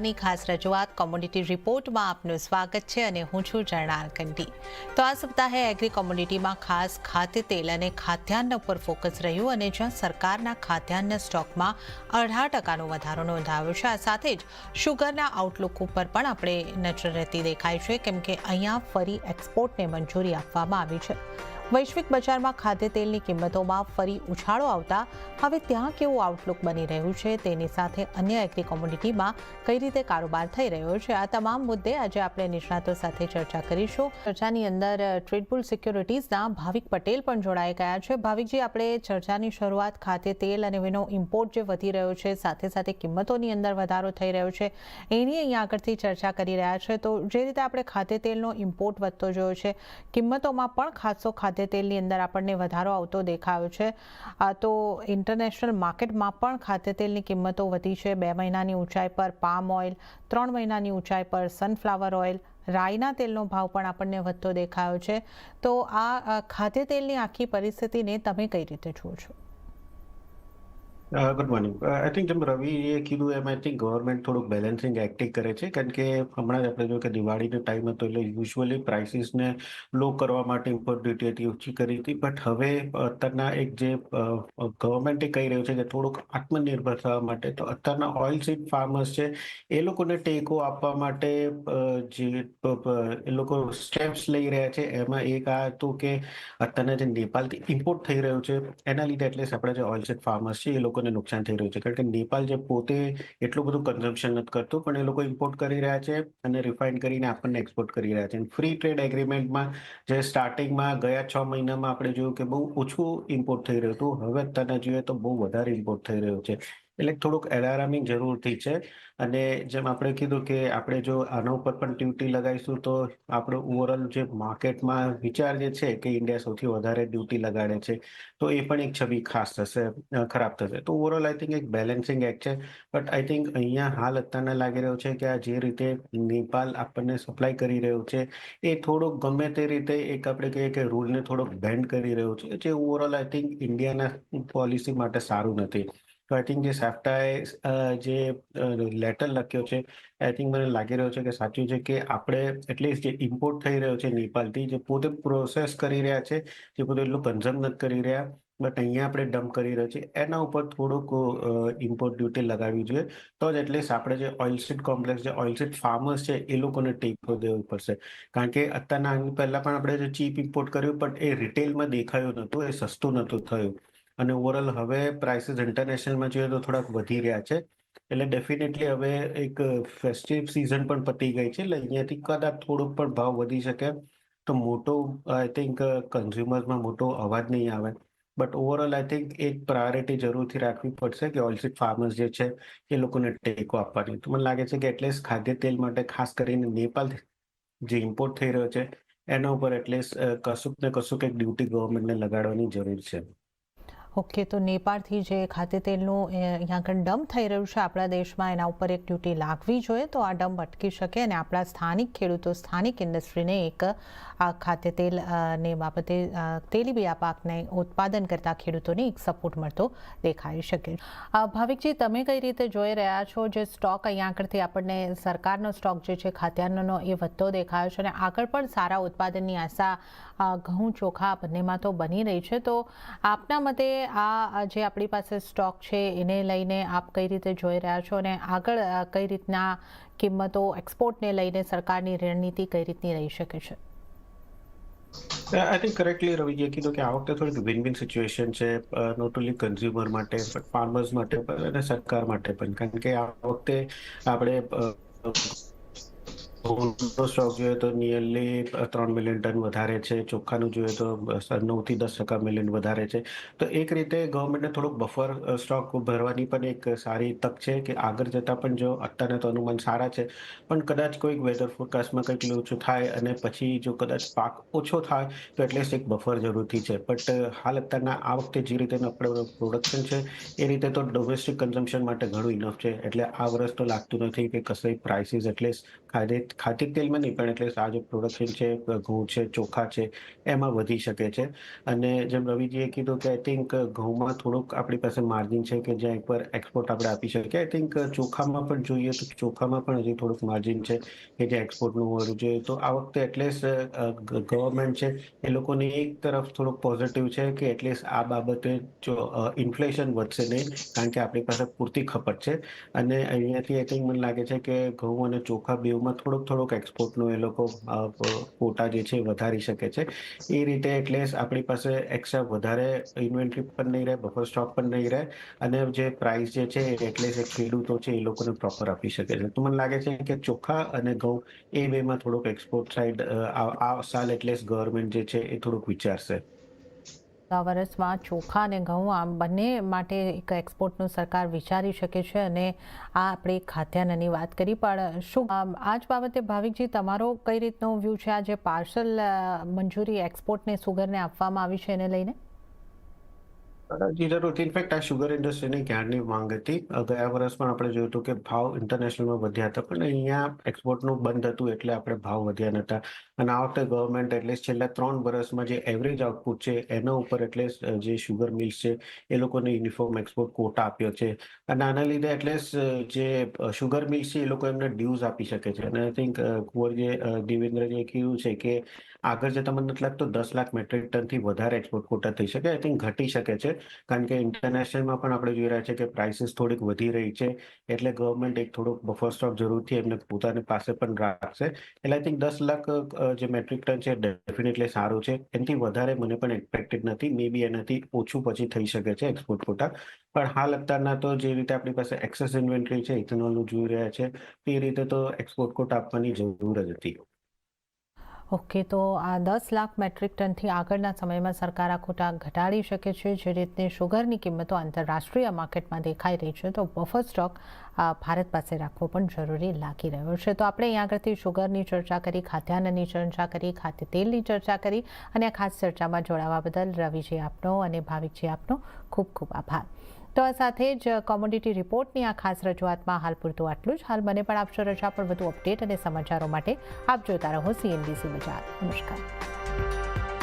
ની ખાસ રજૂઆત કોમોડિટી રિપોર્ટમાં આપનું સ્વાગત છે અને હું છું જર્નાલ કંટી। તો આ સપ્તાહે એગ્રી કોમોડિટીમાં ખાસ ખાદ્ય તેલ અને ખાદ્યાન્ન પર ફોકસ રહ્યું અને જ્યાં સરકારના ખાદ્યાન્ન સ્ટોકમાં 18% વધારો નોંધાયો છે। આ સાથે જ શુગરના આઉટલુક ઉપર પણ આપણે નજર રહેતી દેખાય છે, કેમ કે અહીંયા ફરી એક્સપોર્ટને મંજૂરી આપવામાં આવી છે। વૈશ્વિક બજારમાં ખાદ્ય તેલની કિંમતોમાં ફરી ઉછાળો આવતા હવે ત્યાં કેવું આઉટલુક બની રહ્યું છે તેની સાથે અન્ય એગ્રી કોમોડિટીમાં કઈ રીતે કારોબાર થઈ રહ્યો છે, આ તમામ મુદ્દે આજે આપણે નિષ્ણાતો સાથે ચર્ચા કરીશું। ચર્ચાની અંદર ટ્રેડબુલ સિક્યોરિટીઝના ભાવિક પટેલ પણ જોડાઈ ગયા છે। ભાવિકજી, આપણે ચર્ચાની શરૂઆત ખાદ્ય તેલ અને એનો ઇમ્પોર્ટ જે વધી રહ્યો છે, સાથે સાથે કિંમતોની અંદર વધારો થઈ રહ્યો છે, એની અહીંયા આગળથી ચર્ચા કરી રહ્યા છે। તો જે રીતે આપણે ખાદ્ય તેલનો ઇમ્પોર્ટ વધતો જોયો છે, કિંમતોમાં પણ ખાસો ખાદ્ય તેલની અંદર આપણને વધારો આવતો દેખાયો છે। તો ઇન્ટરનેશનલ માર્કેટમાં પણ ખાદ્ય તેલની કિંમતો વધી છે। 2 મહિનાની ઊંચાઈ પર પામ ઓઇલ, 3 મહિનાની ઊંચાઈ પર સનફ્લાવર ઓઇલ, રાઈના તેલનો ભાવ પણ આપણને વધતો દેખાયો છે। તો આ ખાદ્ય તેલની આખી પરિસ્થિતિને તમે કઈ રીતે જુઓ છો? Good morning. આઈ થિંક જેમ રવિએ કીધું એમ આઈ થિંક ગવર્મેન્ટ થોડુંક બેલેન્સિંગ એક્ટિંગ કરે છે, કારણ કે હમણાં જ આપણે જોયું કે દિવાળીનો ટાઈમ હતો એટલે યુઝ્યુઅલી પ્રાઇસીસને લો કરવા માટે ઇમ્પોર્ટ ડ્યુટી હતી ઓછી કરી હતી, બટ હવે અત્યારના એક જે ગવર્મેન્ટે કહી રહ્યું છે કે થોડુંક આત્મનિર્ભર થવા માટે, તો અત્યારના ઓઇલ સીડ ફાર્મર્સ છે એ લોકોને ટેકો આપવા માટે એ લોકો સ્ટેપ્સ લઈ રહ્યા છે। એમાં એક આ હતું કે અત્યારના જે નેપાળથી ઇમ્પોર્ટ થઈ રહ્યું છે એના લીધે એટલીસ્ટ આપણે જે ઓઇલ સીડ ફાર્મર્સ છે એ લોકોને નુકસાન થઈ રહ્યું છે, કારણ કે નેપાળ જે પોતે એટલું બધું કન્ઝમ્પશન નથી કરતું, પણ એ લોકો ઇમ્પોર્ટ કરી રહ્યા છે અને રિફાઇન કરીને આપણને એક્સપોર્ટ કરી રહ્યા છે। ફ્રી ટ્રેડ એગ્રીમેન્ટમાં જે સ્ટાર્ટિંગમાં ગયા 6 મહિનામાં આપણે જોયું કે બહુ ઓછું ઇમ્પોર્ટ થઈ રહ્યું હતું, હવે અત્યારના જોઈએ તો બહુ વધારે ઇમ્પોર્ટ થઈ રહ્યું છે। એટલે થોડુંક એલાર્મિંગ જરૂરથી છે। અને જેમ આપણે કીધું કે આપણે જો આના ઉપર પણ ડ્યુટી લગાવીશું તો આપણો ઓવરઓલ જે માર્કેટમાં વિચાર જે છે કે ઇન્ડિયા સૌથી વધારે ડ્યુટી લગાડે છે, તો એ પણ એક છબી ખાસ થશે, ખરાબ થશે। તો ઓવરઓલ આઈ થિંક એક બેલેન્સિંગ એક્ટ છે, બટ આઈ થિંક અહીંયા હાલ અત્યારના લાગી રહ્યો છે કે આ જે રીતે નેપાળ આપણને સપ્લાય કરી રહ્યું છે એ થોડુંક ગમે તે રીતે એક આપણે કહીએ કે રૂલને થોડોક બેન્ડ કરી રહ્યું છે, જે ઓવરઓલ આઈ થિંક ઇન્ડિયાના પોલિસી માટે સારું નથી। તો આઈ થિંક જે સેફ્ટાએ જે લેટર લખ્યો છે, આઈ થિંક મને લાગી રહ્યો છે કે સાચું છે કે આપણે એટલીસ્ટ જે ઇમ્પોર્ટ થઈ રહ્યો છે નેપાળથી, જે પોતે પ્રોસેસ કરી રહ્યા છે, જે પોતે એટલું કન્ઝ્યુમ નથી કરી રહ્યા, બટ અહીંયા આપણે ડમ્પ કરી રહ્યો છે, એના ઉપર થોડુંક ઇમ્પોર્ટ ડ્યુટી લગાવવી જોઈએ, તો જ એટલીસ્ટ આપણે જે ઓઇલસીડ કોમ્પ્લેક્સ, જે ઓઇલસીડ ફાર્મર્સ છે એ લોકોને ટેકો દેવો પડશે। કારણ કે અત્યારના આની પહેલા પણ આપણે જે ચીપ ઇમ્પોર્ટ કર્યું, પણ એ રિટેલમાં દેખાયું નહોતું, એ સસ્તું નહોતું થયું, અને ઓવરઓલ હવે પ્રાઇસીસ ઇન્ટરનેશનલમાં જોઈએ તો થોડાક વધી રહ્યા છે। એટલે ડેફિનેટલી હવે એક ફેસ્ટિવ સિઝન પણ પતી ગઈ છે, એટલે અહીંયાથી કદાચ થોડુંક પણ ભાવ વધી શકે, તો મોટો આઈ થિંક કન્ઝ્યુમર્સમાં મોટો અવાજ નહીં આવે, બટ ઓવરઓલ આઈ થિંક એક પ્રાયોરિટી જરૂરથી રાખવી પડશે કે ઓઇલસીડ ફાર્મર્સ જે છે એ લોકોને ટેકો આપવાની। તો મને લાગે છે કે એટલીસ્ટ ખાદ્ય તેલ માટે ખાસ કરીને નેપાળ જે ઇમ્પોર્ટ થઈ રહ્યો છે એના ઉપર એટલીસ્ટ કશુંક ને કશુંક એક ડ્યુટી ગવર્મેન્ટને લગાડવાની જરૂર છે। ઓકે, તો નેપાળથી જે ખાદ્ય તેલનું અહીંયા આગળ ડમ્પ થઈ રહ્યું છે આપણા દેશમાં, એના ઉપર એક ડ્યુટી લાગવી જોઈએ, તો આ ડમ્પ અટકી શકે અને આપણા સ્થાનિક ખેડૂતો, સ્થાનિક ઇન્ડસ્ટ્રીને એક ખાદ્ય તેલ ને બાબતે તેલીબિયા પાકને ઉત્પાદન કરતા ખેડૂતોને એક સપોર્ટ મળતો દેખાઈ શકે। ભાવિકજી, તમે કઈ રીતે જોઈ રહ્યા છો જે સ્ટોક અહીંયા આગળથી આપણને સરકારનો સ્ટોક જે છે ખાદ્યાન્નનો એ વધતો દેખાયો છે અને આગળ પણ સારા ઉત્પાદનની આશા ઘઉં, ચોખા બંનેમાં તો બની રહી છે, તો આપના મતે આ જે આપણી પાસે સ્ટોક છે એને લઈને આપ કઈ રીતે જોઈ રહ્યા છો અને આગળ કઈ રીતના કિંમતો, એક્સપોર્ટને લઈને સરકારની રણનીતિ કઈ રીતની રહી શકે છે? આઈ થિંક કરેક્ટલી રવિએ કીધું કે આ વખતે થોડીક વિન વિન સિચ્યુએશન છે, નોટ ઓન્લી કન્ઝ્યુમર માટે પણ ફાર્મર્સ માટે પણ અને સરકાર માટે પણ, કારણ કે આ વખતે આપણે ઘઉંનો સ્ટોક જોઈએ તો નિયરલી 3 મિલિયન ટન વધારે છે, ચોખાનું જોઈએ તો 9 થી 10% મિલિયન વધારે છે। તો એક રીતે ગવર્મેન્ટને થોડુંક બફર સ્ટોક ભરવાની પણ એક સારી તક છે કે આગળ જતાં પણ, જો અત્યારના તો અનુમાન સારા છે, પણ કદાચ કોઈક વેધર ફોરકાસ્ટમાં કંઈક ઓછું થાય અને પછી જો કદાચ પાક ઓછો થાય તો એટલીસ્ટ એક બફર જરૂરથી છે। બટ હાલ અત્યારના આ વખતે જે રીતે આપણે પ્રોડક્શન છે એ રીતે તો ડોમેસ્ટિક કન્ઝમ્પશન માટે ઘણું ઇનફ છે, એટલે આ વર્ષ તો લાગતું નથી કે કશે પ્રાઇસીસ એટલીસ્ટ ખાદ્ય તેલમાં નહીં પણ એટલે આ જે પ્રોડક્શન છે, ઘઉં છે, ચોખા છે, એમાં વધી શકે છે. અને જેમ રવિજીએ કીધું કે આઈ થિંક ઘઉંમાં થોડુંક આપણી પાસે માર્જિન છે કે જ્યાં એકવાર એક્સપોર્ટ આપણે આપી શકીએ. આઈ થિંક ચોખામાં પણ જોઈએ તો ચોખામાં પણ હજી થોડુંક માર્જિન છે કે જે એક્સપોર્ટનું હોવું જોઈએ. તો આ વખતે એટલીસ્ટ ગવર્મેન્ટ છે એ લોકોની એક તરફ થોડુંક પોઝિટિવ છે કે એટલીસ્ટ આ બાબતે જો ઇન્ફ્લેશન વધશે નહીં, કારણ કે આપણી પાસે પૂરતી ખપત છે. અને અહીંયાથી આઈ થિંક મને લાગે છે કે ઘઉં અને ચોખા બેવમાં થોડુંક એક્સપોર્ટનું એ લોકો કોટા જે છે વધારી શકે છે. એ રીતે એટલીસ્ટ આપણી પાસે એક્સ્ટ્રા વધારે ઇન્વેન્ટરી પણ નહીં રહે, બફર સ્ટોક પણ નહીં રહે, અને જે પ્રાઇસ જે છે એટલીસ્ટ એ ખેડૂતો છે એ લોકોને પ્રોપર આપી શકે છે. તો મને લાગે છે કે ચોખા અને ઘઉં એ બેમાં થોડુંક એક્સપોર્ટ સાઇડ આ સાલ એટલીસ્ટ ગવર્મેન્ટ જે છે એ થોડુંક વિચારશે. આ વર્ષમાં ચોખા અને ઘઉં આમ બંને માટે એક એક્સપોર્ટનું સરકાર વિચારી શકે છે. અને આ આપણે ખાદ્યાન્નની વાત કરી, પણ શું આ જ બાબતે ભાવિકજી તમારો કઈ રીતનો વ્યૂ છે? આ જે પાર્સલ મંજૂરી એક્સપોર્ટને સુગરને આપવામાં આવી છે એને લઈને? જી જરૂર. ઇનફેક્ટ આ શુગર ઇન્ડસ્ટ્રીની ક્યારની માંગ હતી. ગયા વર્ષ પણ આપણે જોયું હતું કે ભાવ ઇન્ટરનેશનલમાં વધ્યા હતા, પણ અહીંયા એક્સપોર્ટનું બંધ હતું એટલે આપણે ભાવ વધ્યા નહોતા. અને આ વખતે ગવર્મેન્ટ એટલીસ્ટ છેલ્લા 3 વર્ષમાં જે એવરેજ આઉટપુટ છે એના ઉપર એટલીસ્ટ જે શુગર મિલ્સ છે એ લોકોને યુનિફોર્મ એક્સપોર્ટ કોટા આપ્યો છે. અને આના લીધે એટલીસ્ટ જે શુગર મિલ્સ છે એ લોકો એમને ડ્યુઝ આપી શકે છે. અને આઈ થિંક કુંવરજી દેવેન્દ્રજીએ કીધું છે કે આગળ જતા મને નથી લાગતું 10 લાખ મેટ્રિક ટનથી વધારે એક્સપોર્ટ કોટા થઈ શકે. આઈ થિંક ઘટી શકે છે, કારણ કે ઇન્ટરનેશનલમાં પણ આપણે જોઈ રહ્યા છે કે પ્રાઇસીસ થોડીક વધી રહી છે. એટલે ગવર્મેન્ટ એક થોડુંક બફર સ્ટોક જરૂરથી એમને પોતાની પાસે પણ રાખશે. એટલે આઈ થિંક 10 લાખ જે મેટ્રિક ટન છે ડેફિનેટલી સારું છે. એનાથી વધારે મને પણ એક્સપેક્ટેડ નથી. મે બી એનાથી ઓછું પછી થઈ શકે છે એક્સપોર્ટ કોટા. પણ હાલ અત્યારના તો જે રીતે આપણી પાસે એક્સેસ ઇન્વેન્ટરી છે ઇથેનોલનું જોઈ રહ્યા છે, તે રીતે તો એક્સપોર્ટ કોટા આપવાની જરૂર જ હતી. ઓકે, તો આ 10 લાખ મેટ્રિક ટનથી આગળના સમયમાં સરકાર આ કોટા ઘટાડી શકે છે. જે રીતે શુગરની કિંમતો આંતરરાષ્ટ્રીય માર્કેટમાં દેખાઈ રહી છે, તો બફર સ્ટોક ભારત પાસે રાખવો પણ જરૂરી લાગી રહ્યો છે. તો આપણે અહીં આગળથી શુગરની ચર્ચા કરી, ખાદ્યાન્નની ચર્ચા કરી, ખાદ્ય તેલની ચર્ચા કરી, અને આ ખાસ ચર્ચામાં જોડાવા બદલ રવિજી આપનો અને ભાવિકજી આપનો ખૂબ ખૂબ આભાર. તો આ સાથે જ કોમોડિટી રિપોર્ટની આ ખાસ રજૂઆતમાં હાલ પૂરતું આટલું જ. હાલ મને પણ આપશો રજા, પણ વધુ અપડેટ અને સમાચારો માટે આપ જોતા રહો CNBC બજાર. નમસ્કાર.